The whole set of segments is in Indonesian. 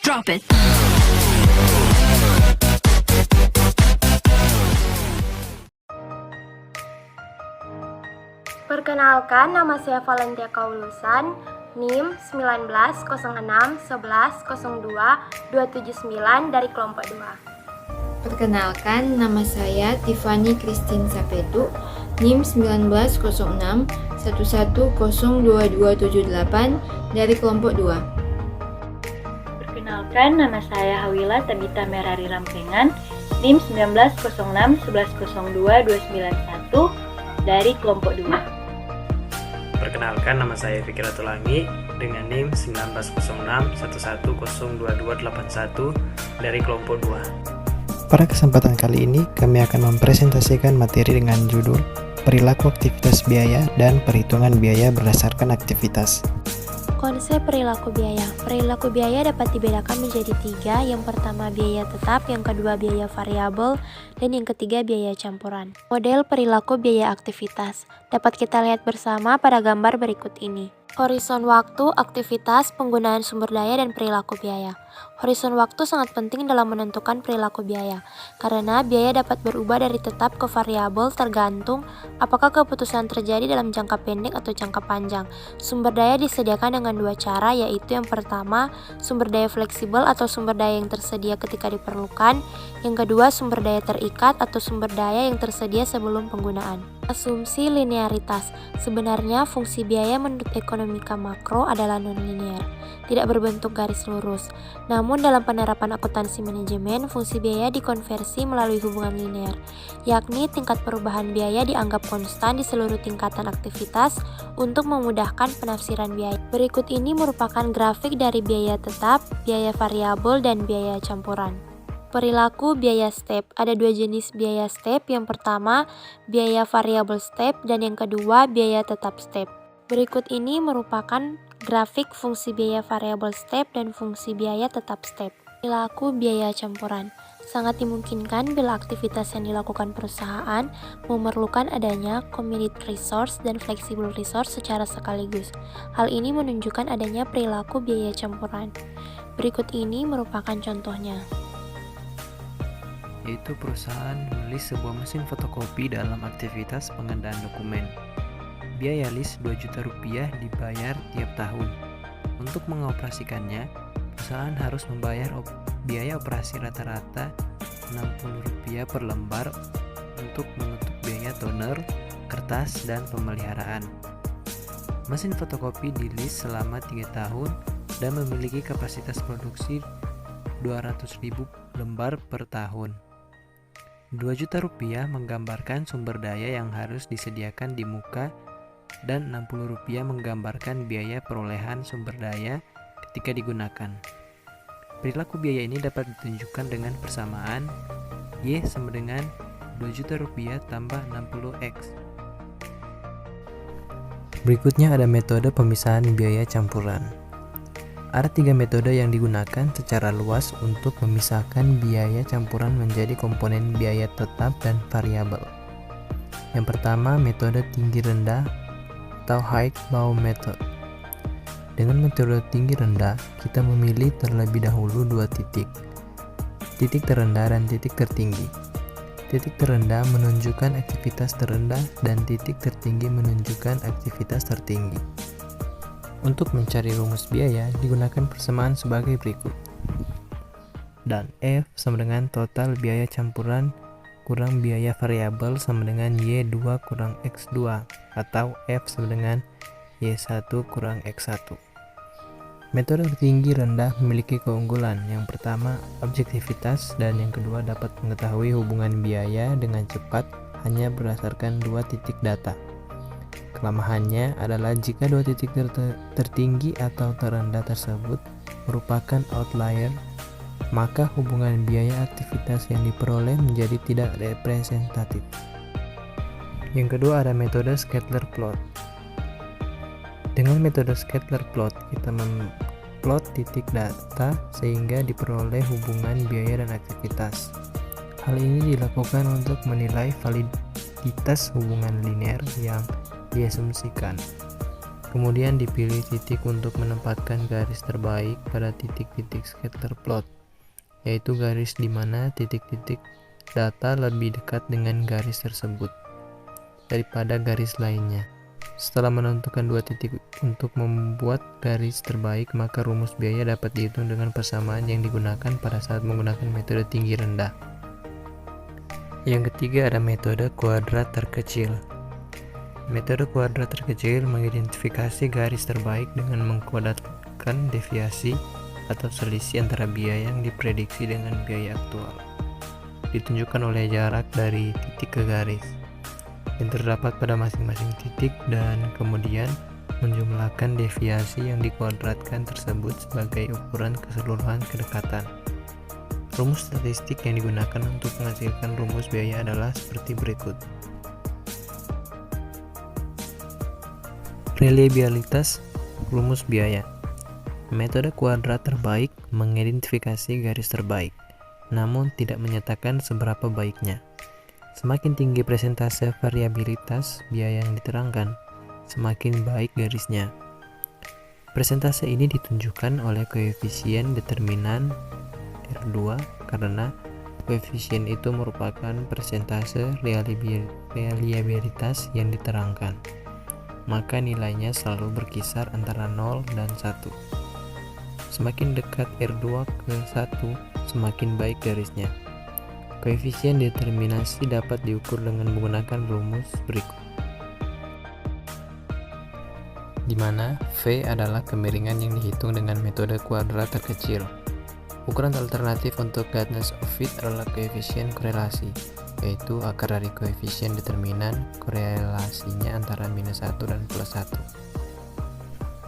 Drop it. Perkenalkan, nama saya Valentia Kaulusan, NIM 1906110229 dari kelompok 2. Perkenalkan, nama saya Tiffany Christine Sapedu, NIM 190611022278 dari kelompok 2. Perkenalkan, nama saya Hawila Tabita Merari Rampengan, NIM 1906110229 dari kelompok 2. Perkenalkan, nama saya Fikir Atulangi dengan NIM 190611022281 dari kelompok 2. Pada kesempatan kali ini, kami akan mempresentasikan materi dengan judul Perilaku Aktivitas Biaya dan Perhitungan Biaya Berdasarkan Aktivitas. Konsep perilaku biaya. Perilaku biaya dapat dibedakan menjadi 3. Yang pertama biaya tetap, yang kedua biaya variabel, dan yang ketiga biaya campuran. Model perilaku biaya aktivitas dapat kita lihat bersama pada gambar berikut ini. Horizon waktu, aktivitas, penggunaan sumber daya, dan perilaku biaya. Horizon waktu sangat penting dalam menentukan perilaku biaya, karena biaya dapat berubah dari tetap ke variabel tergantung apakah keputusan terjadi dalam jangka pendek atau jangka panjang. Sumber daya disediakan dengan 2 cara, yaitu yang pertama, sumber daya fleksibel atau sumber daya yang tersedia ketika diperlukan. Yang kedua, sumber daya terikat atau sumber daya yang tersedia sebelum penggunaan. Asumsi linearitas. Sebenarnya fungsi biaya menurut ekonomika makro adalah non-linear, tidak berbentuk garis lurus. Namun dalam penerapan akuntansi manajemen, fungsi biaya dikonversi melalui hubungan linear, yakni tingkat perubahan biaya dianggap konstan di seluruh tingkatan aktivitas untuk memudahkan penafsiran biaya. Berikut ini merupakan grafik dari biaya tetap, biaya variabel, dan biaya campuran. Perilaku biaya step. Ada 2 jenis biaya step. Yang pertama, biaya variabel step, dan yang kedua, biaya tetap step. Berikut ini merupakan grafik fungsi biaya variabel step dan fungsi biaya tetap step. Perilaku biaya campuran. Sangat dimungkinkan bila aktivitas yang dilakukan perusahaan memerlukan adanya committed resource dan flexible resource secara sekaligus. Hal ini menunjukkan adanya perilaku biaya campuran. Berikut ini merupakan contohnya, Yaitu perusahaan melis sebuah mesin fotokopi dalam aktivitas pengadaan dokumen. Biaya list 2 juta rupiah dibayar tiap tahun. Untuk mengoperasikannya, perusahaan harus membayar biaya operasi rata-rata Rp60 per lembar untuk menutup biaya toner, kertas, dan pemeliharaan. Mesin fotokopi di list selama 3 tahun dan memiliki kapasitas produksi 200.000 lembar per tahun. Rp2 juta menggambarkan sumber daya yang harus disediakan di muka, dan Rp60 menggambarkan biaya perolehan sumber daya ketika digunakan. Perilaku biaya ini dapat ditunjukkan dengan persamaan Y sama dengan Rp2 juta tambah 60X. Berikutnya ada metode pemisahan biaya campuran. Ada 3 metode yang digunakan secara luas untuk memisahkan biaya campuran menjadi komponen biaya tetap dan variabel. Yang pertama, metode tinggi rendah atau high-low method. Dengan metode tinggi rendah, kita memilih terlebih dahulu 2 titik. Titik terendah dan titik tertinggi. Titik terendah menunjukkan aktivitas terendah dan titik tertinggi menunjukkan aktivitas tertinggi. Untuk mencari rumus biaya, digunakan persamaan sebagai berikut. Dan F sama dengan total biaya campuran kurang biaya variabel sama dengan Y2 kurang X2, atau F sama dengan Y1 kurang X1. Metode tinggi rendah memiliki keunggulan. Yang pertama, objektivitas, dan yang kedua dapat mengetahui hubungan biaya dengan cepat hanya berdasarkan 2 titik data. Kelemahannya adalah jika 2 titik tertinggi atau terendah tersebut merupakan outlier, maka hubungan biaya aktivitas yang diperoleh menjadi tidak representatif. Yang kedua ada metode scatter plot. Dengan metode scatter plot, kita memplot titik data sehingga diperoleh hubungan biaya dan aktivitas. Hal ini dilakukan untuk menilai validitas hubungan linear yang diasumsikan. Kemudian dipilih titik untuk menempatkan garis terbaik pada titik-titik scatter plot, yaitu garis di mana titik-titik data lebih dekat dengan garis tersebut daripada garis lainnya. Setelah menentukan dua titik untuk membuat garis terbaik, maka rumus biaya dapat dihitung dengan persamaan yang digunakan pada saat menggunakan metode tinggi rendah. Yang ketiga ada metode kuadrat terkecil. Metode kuadrat terkecil mengidentifikasi garis terbaik dengan mengkuadratkan deviasi atau selisih antara biaya yang diprediksi dengan biaya aktual, ditunjukkan oleh jarak dari titik ke garis yang terdapat pada masing-masing titik, dan kemudian menjumlahkan deviasi yang dikuadratkan tersebut sebagai ukuran keseluruhan kedekatan. Rumus statistik yang digunakan untuk menghasilkan rumus biaya adalah seperti berikut. Reliabilitas rumus biaya. Metode kuadrat terbaik mengidentifikasi garis terbaik, namun tidak menyatakan seberapa baiknya. Semakin tinggi persentase variabilitas biaya yang diterangkan, semakin baik garisnya. Persentase ini ditunjukkan oleh koefisien determinan R2 karena koefisien itu merupakan persentase reliabilitas yang diterangkan. Maka nilainya selalu berkisar antara 0 dan 1. Semakin dekat R2 ke 1, semakin baik garisnya. Koefisien determinasi dapat diukur dengan menggunakan rumus berikut, di mana V adalah kemiringan yang dihitung dengan metode kuadrat terkecil. Ukuran alternatif untuk guidance of fit adalah koefisien korelasi, yaitu akar dari koefisien determinan korelasinya antara -1 dan +1.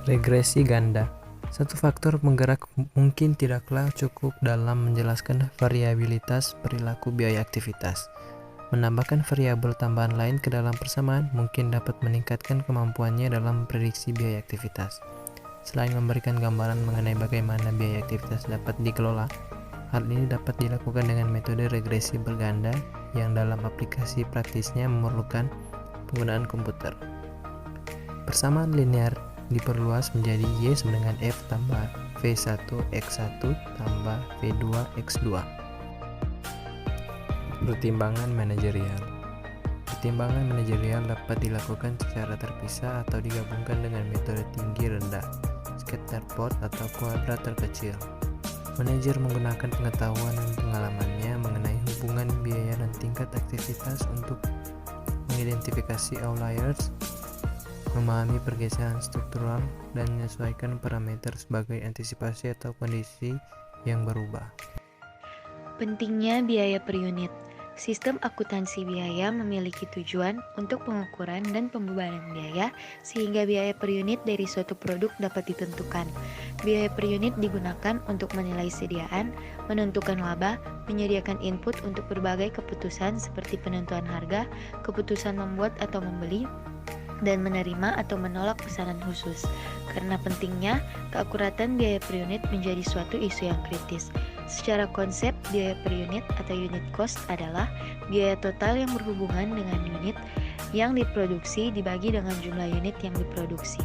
Regresi ganda. Satu faktor penggerak mungkin tidaklah cukup dalam menjelaskan variabilitas perilaku biaya aktivitas. Menambahkan variabel tambahan lain ke dalam persamaan mungkin dapat meningkatkan kemampuannya dalam memprediksi biaya aktivitas. Selain memberikan gambaran mengenai bagaimana biaya aktivitas dapat dikelola, hal ini dapat dilakukan dengan metode regresi berganda yang dalam aplikasi praktisnya memerlukan penggunaan komputer. Persamaan linear diperluas menjadi Y sama dengan F tambah V1 X1 tambah V2 X2. Pertimbangan manajerial. Pertimbangan manajerial dapat dilakukan secara terpisah atau digabungkan dengan metode tinggi rendah, scatter plot atau kuadrat terkecil. Manajer menggunakan pengetahuan dan pengalamannya mengenai hubungan biaya dan tingkat aktivitas untuk mengidentifikasi outliers, memahami pergeseran struktural, dan menyesuaikan parameter sebagai antisipasi atau kondisi yang berubah. Pentingnya biaya per unit. Sistem akuntansi biaya memiliki tujuan untuk pengukuran dan pembebanan biaya sehingga biaya per unit dari suatu produk dapat ditentukan. Biaya per unit digunakan untuk menilai sediaan, menentukan laba, menyediakan input untuk berbagai keputusan seperti penentuan harga, keputusan membuat atau membeli, dan menerima atau menolak pesanan khusus. Karena pentingnya, keakuratan biaya per unit menjadi suatu isu yang kritis. Secara konsep, biaya per unit atau unit cost adalah biaya total yang berhubungan dengan unit yang diproduksi dibagi dengan jumlah unit yang diproduksi.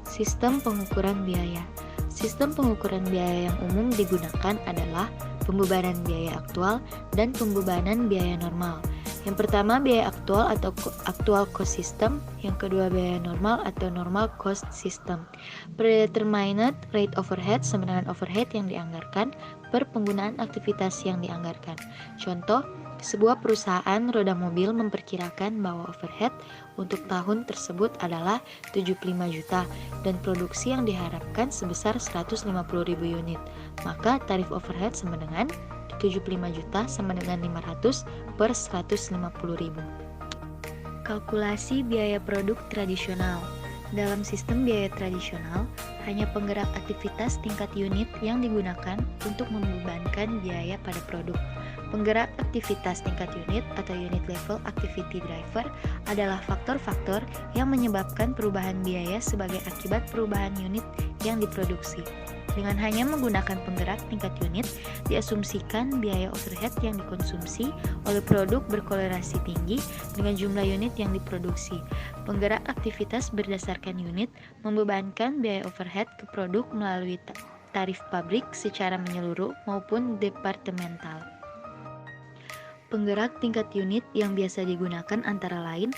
Sistem pengukuran biaya. Sistem pengukuran biaya yang umum digunakan adalah pembebanan biaya aktual dan pembebanan biaya normal. Yang pertama biaya aktual atau actual cost system, yang kedua biaya normal atau normal cost system. Predetermined rate overhead sama dengan overhead yang dianggarkan per penggunaan aktivitas yang dianggarkan. Contoh, sebuah perusahaan roda mobil memperkirakan bahwa overhead untuk tahun tersebut adalah 75 juta dan produksi yang diharapkan sebesar 150.000 unit. Maka tarif overhead sama dengan 75 juta sama dengan 500 per 150.000. Kalkulasi biaya produk tradisional. Dalam sistem biaya tradisional, hanya penggerak aktivitas tingkat unit yang digunakan untuk membebankan biaya pada produk. Penggerak aktivitas tingkat unit atau unit level activity driver adalah faktor-faktor yang menyebabkan perubahan biaya sebagai akibat perubahan unit yang diproduksi. Dengan hanya menggunakan penggerak tingkat unit, diasumsikan biaya overhead yang dikonsumsi oleh produk berkorelasi tinggi dengan jumlah unit yang diproduksi. Penggerak aktivitas berdasarkan unit membebankan biaya overhead ke produk melalui tarif pabrik secara menyeluruh maupun departemental. Penggerak tingkat unit yang biasa digunakan antara lain: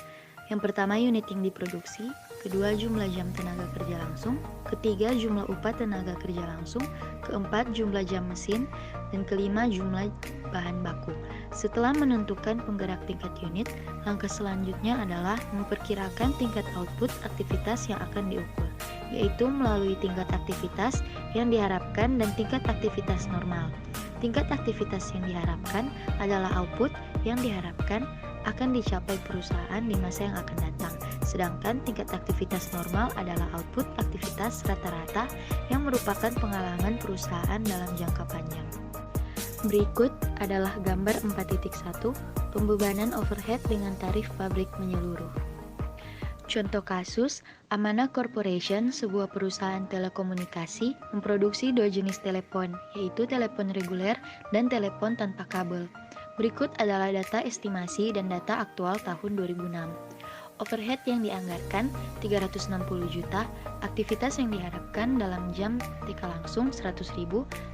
yang pertama, unit yang diproduksi; kedua, jumlah jam tenaga kerja langsung; ketiga, jumlah upah tenaga kerja langsung; keempat, jumlah jam mesin; dan kelima, jumlah bahan baku. Setelah menentukan penggerak tingkat unit, langkah selanjutnya adalah memperkirakan tingkat output aktivitas yang akan diukur, yaitu melalui tingkat aktivitas yang diharapkan dan tingkat aktivitas normal. Tingkat aktivitas yang diharapkan adalah output yang diharapkan akan dicapai perusahaan di masa yang akan datang, sedangkan tingkat aktivitas normal adalah output aktivitas rata-rata yang merupakan pengalaman perusahaan dalam jangka panjang. Berikut adalah gambar 4.1 pembebanan overhead dengan tarif pabrik menyeluruh. Contoh kasus, Amanah Corporation, sebuah perusahaan telekomunikasi, memproduksi dua jenis telepon, yaitu telepon reguler dan telepon tanpa kabel. Berikut adalah data estimasi dan data aktual tahun 2006. Overhead yang dianggarkan 360 juta, aktivitas yang diharapkan dalam jam TK langsung 100.000,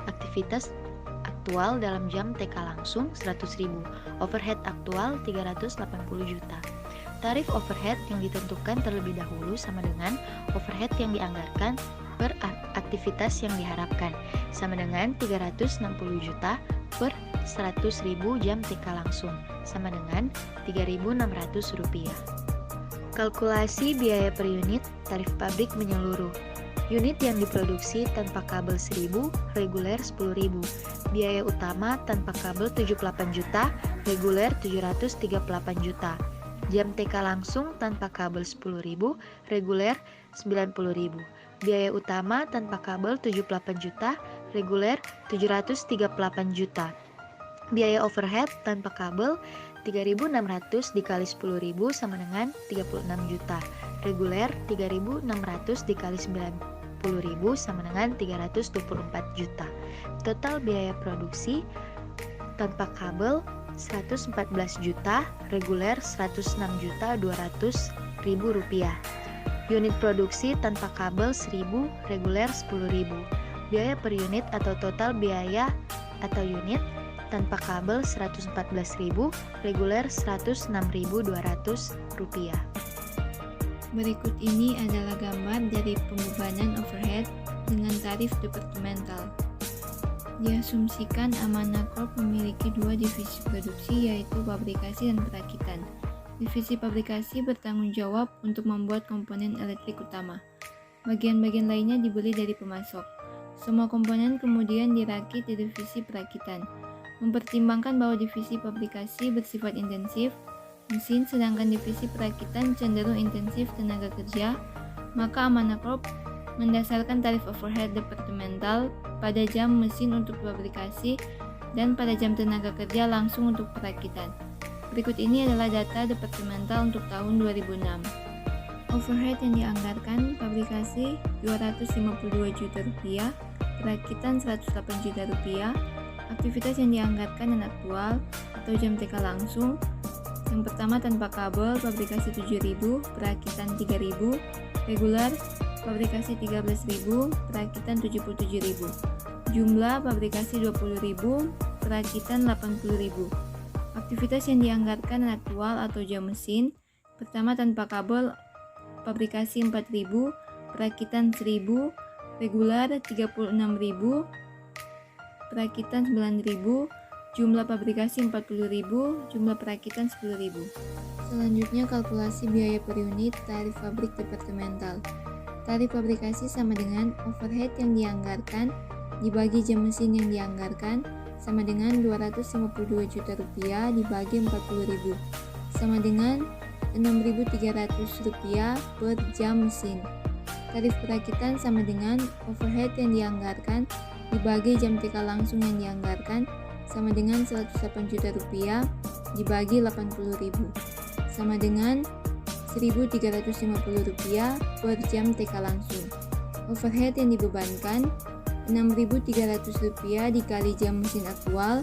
aktivitas aktual dalam jam TK langsung 100.000, overhead aktual 380 juta. Tarif overhead yang ditentukan terlebih dahulu sama dengan overhead yang dianggarkan per aktivitas yang diharapkan, sama dengan 360 juta per 100.000 jam TK langsung, sama dengan Rp3.600. Kalkulasi biaya per unit tarif pabrik menyeluruh. Unit yang diproduksi tanpa kabel 1.000, reguler 10.000. Biaya utama tanpa kabel 78 juta, reguler 738 juta. Jam TK langsung tanpa kabel 10.000, reguler 90.000. Biaya utama tanpa kabel 78 juta, reguler 738 juta. Biaya overhead tanpa kabel 3.600 dikali 10.000 sama dengan 36 juta. Reguler 3.600 dikali 90.000 sama dengan 324 juta. Total biaya produksi tanpa kabel 114 juta, reguler 106 juta 200 ribu rupiah. Unit produksi tanpa kabel 1000, reguler 10.000. Biaya per unit atau total biaya atau unit tanpa kabel 114.000, reguler 106.200 rupiah. Berikut ini adalah gambar dari pembebanan overhead dengan tarif departemental. Diasumsikan Amanah Corp memiliki dua divisi produksi, yaitu pabrikasi dan perakitan. Divisi pabrikasi bertanggung jawab untuk membuat komponen elektrik utama. Bagian-bagian lainnya dibeli dari pemasok. Semua komponen kemudian dirakit di divisi perakitan. Mempertimbangkan bahwa divisi pabrikasi bersifat intensif mesin, sedangkan divisi perakitan cenderung intensif tenaga kerja, maka Amanah Corp mendasarkan tarif overhead departemental pada jam mesin untuk pabrikasi dan pada jam tenaga kerja langsung untuk perakitan. Berikut ini adalah data departemental untuk tahun 2006. Overhead yang dianggarkan: pabrikasi 252 juta rupiah, perakitan 108 juta rupiah. Aktivitas yang dianggarkan dan aktual atau jam TK langsung: yang pertama, tanpa kabel, pabrikasi 7.000, perakitan 3.000, reguler, pabrikasi 13.000, perakitan 77.000. Jumlah pabrikasi 20.000, perakitan 80.000. Aktivitas yang dianggarkan dan aktual atau jam mesin: pertama, tanpa kabel, pabrikasi 4.000, perakitan 1.000, reguler 36.000, perakitan 9.000. Jumlah pabrikasi 40.000, jumlah perakitan 10.000. Selanjutnya, kalkulasi biaya per unit tarif pabrik departemental. Tarif pabrikasi sama dengan overhead yang dianggarkan dibagi jam mesin yang dianggarkan, sama dengan 252 juta rupiah dibagi 40.000, sama dengan 6.300 rupiah per jam mesin. Tarif perakitan sama dengan overhead yang dianggarkan dibagi jam TK langsung yang dianggarkan, sama dengan 108 juta rupiah dibagi 80.000, sama dengan 1.350 rupiah per jam TK langsung. Overhead yang dibebankan Rp6.300 dikali jam mesin aktual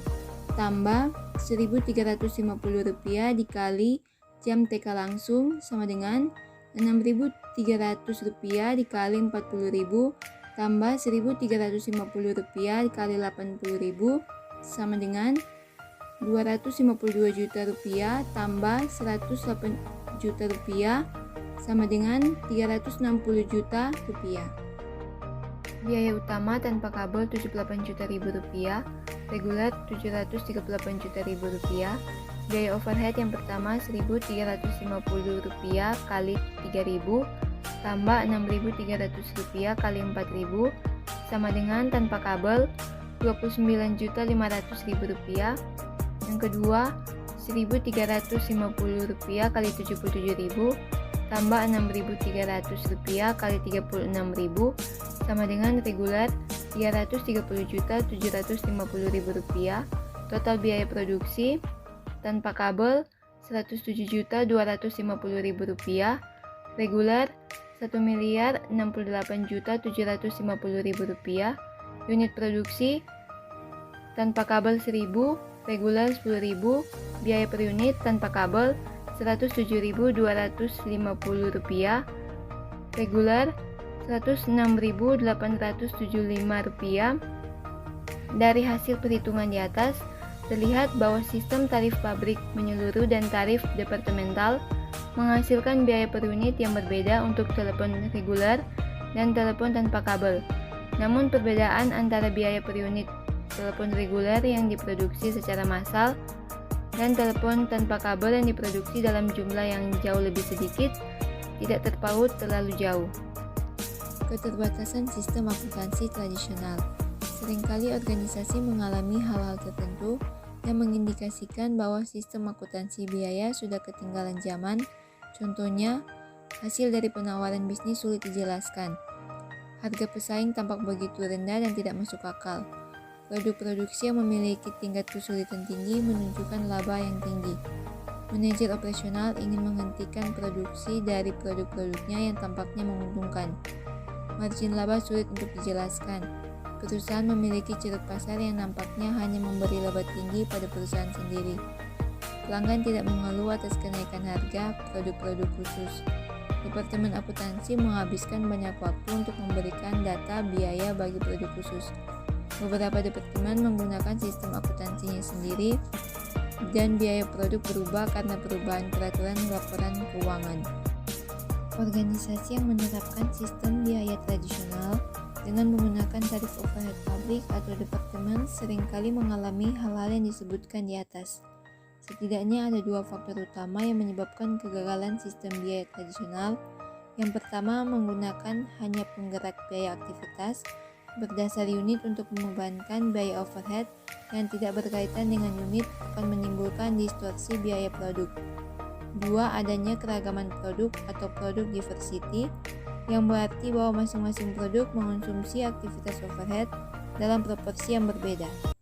tambah Rp1.350 dikali jam TK langsung sama dengan Rp6.300 dikali 40.000 tambah Rp1.350 dikali 80.000 sama dengan Rp252 juta tambah Rp108 juta sama dengan Rp360 juta. Biaya utama tanpa kabel Rp78 juta, reguler Rp738 juta. Biaya overhead yang pertama Rp1.350 kali 3.000 tambah Rp6.300 kali 4.000 sama dengan tanpa kabel Rp29.500.000. Yang kedua Rp1.350 kali 77.000 tambah Rp6.300 kali 36.000 sama dengan reguler Rp330.750.000. Total biaya produksi tanpa kabel Rp107.250.000, reguler Rp1.068.750.000. Unit produksi tanpa kabel 1.000, reguler 10.000. Biaya per unit tanpa kabel Rp107.250, reguler Rp106.875. Dari hasil perhitungan di atas, terlihat bahwa sistem tarif pabrik menyeluruh dan tarif departemental menghasilkan biaya per unit yang berbeda untuk telepon reguler dan telepon tanpa kabel. Namun perbedaan antara biaya per unit telepon reguler yang diproduksi secara massal dan telepon tanpa kabel yang diproduksi dalam jumlah yang jauh lebih sedikit tidak terpaut terlalu jauh. Keterbatasan sistem akuntansi tradisional. Seringkali organisasi mengalami hal-hal tertentu yang mengindikasikan bahwa sistem akuntansi biaya sudah ketinggalan zaman. Contohnya, hasil dari penawaran bisnis sulit dijelaskan. Harga pesaing tampak begitu rendah dan tidak masuk akal. Produk produksi yang memiliki tingkat kesulitan tinggi menunjukkan laba yang tinggi. Manajer operasional ingin menghentikan produksi dari produk-produknya yang tampaknya menguntungkan. Margin laba sulit untuk dijelaskan. Perusahaan memiliki ceruk pasar yang nampaknya hanya memberi laba tinggi pada perusahaan sendiri. Pelanggan tidak mengeluh atas kenaikan harga produk-produk khusus. Departemen akuntansi menghabiskan banyak waktu untuk memberikan data biaya bagi produk khusus. Beberapa departemen menggunakan sistem akuntansinya sendiri dan biaya produk berubah karena perubahan peraturan laporan keuangan. Organisasi yang menerapkan sistem biaya tradisional dengan menggunakan tarif overhead pabrik atau departemen seringkali mengalami hal-hal yang disebutkan di atas. Setidaknya ada dua faktor utama yang menyebabkan kegagalan sistem biaya tradisional. Yang pertama, menggunakan hanya penggerak biaya aktivitas berdasar unit untuk membebankan biaya overhead yang tidak berkaitan dengan unit akan menimbulkan distorsi biaya produk. Dua, adanya keragaman produk atau product diversity yang berarti bahwa masing-masing produk mengonsumsi aktivitas overhead dalam proporsi yang berbeda.